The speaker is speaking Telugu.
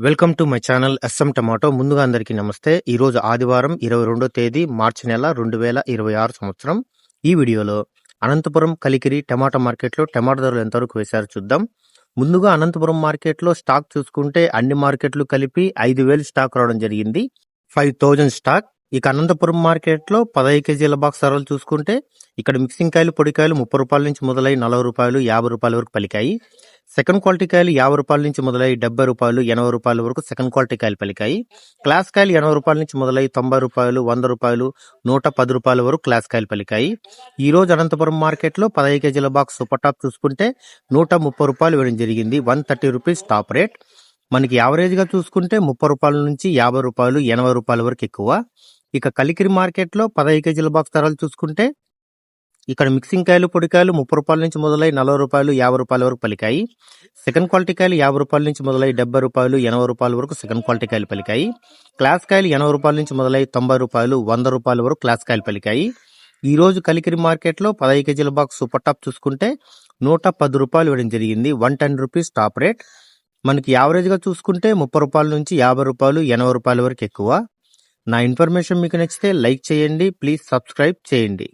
Welcome to my channel S M tomato. ముందుగా అందరికీ నమస్తే. ఈరోజు ఆదివారం 22వ తేదీ మార్చి నెల 2026 సంవత్సరం. ఈ వీడియోలో అనంతపురం కలికిరి టమాటా మార్కెట్లో టమాటా ధరలు ఎంతవరకు వేశారో చూద్దాం. ముందుగా అనంతపురం మార్కెట్లో స్టాక్ చూసుకుంటే అన్ని మార్కెట్లు కలిపి 5,000 స్టాక్ రావడం జరిగింది. 5,000 స్టాక్. ఇక అనంతపురం మార్కెట్లో 15 కేజీల బాక్స్ ధరలు చూసుకుంటే ఇక్కడ మిక్సింగ్ కాయలు, పొడికాయలు 30 రూపాయల నుంచి మొదలై 40 రూపాయలు, 50 రూపాయల వరకు పలికాయి. సెకండ్ క్వాలిటీ కాయలు 50 రూపాయల నుంచి మొదలై 70 రూపాయలు, 80 రూపాయల వరకు సెకండ్ క్వాలిటీ కాయలు పలికాయి. క్లాస్ కాయలు 80 రూపాయల నుంచి మొదలై 90 రూపాయలు, 100 రూపాయలు, 110 రూపాయల వరకు క్లాస్ కాయలు పలికాయి. ఈ రోజు అనంతపురం మార్కెట్లో 15 కేజీల బాక్స్ సూపర్ టాప్ చూసుకుంటే 130 రూపాయలు వేయడం జరిగింది. 130 రూపీస్ టాప్ రేట్. మనకి యావరేజ్ గా చూసుకుంటే 30 రూపాయల నుంచి 50 రూపాయలు, 80 రూపాయల వరకు ఎక్కువ. ఇక కలికిరి మార్కెట్లో 15 కేజీల బాక్స్ ధరలు చూసుకుంటే ఇక్కడ మిక్సింగ్ కాయలు, పొడికాయలు 30 రూపాయల నుంచి మొదలై 40 రూపాయలు, 50 రూపాయల వరకు పలికాయి. సెకండ్ క్వాలిటీ కాయలు 50 రూపాయల నుంచి మొదలై 70 రూపాయలు, 80 రూపాయల వరకు సెకండ్ క్వాలిటీ కాయలు పలికాయి. క్లాస్ కాయలు 80 రూపాయల నుంచి మొదలై 90 రూపాయలు, 100 రూపాయల వరకు క్లాస్ కాయలు పలికాయి. ఈ రోజు కలికిరి మార్కెట్లో 15 కేజీల బాక్స్ సూపర్ టాప్ చూసుకుంటే 110 రూపాయలు వేయడం జరిగింది. 110 రూపీస్ టాప్ రేట్. మనకి యావరేజ్ గా చూసుకుంటే 30 రూపాయల నుంచి 50 రూపాయలు, 80 రూపాయల వరకు ఎక్కువ. నా ఇన్ఫర్మేషన్ మీకు నచ్చితే లైక్ చేయండి. ప్లీజ్ సబ్స్క్రైబ్ చేయండి.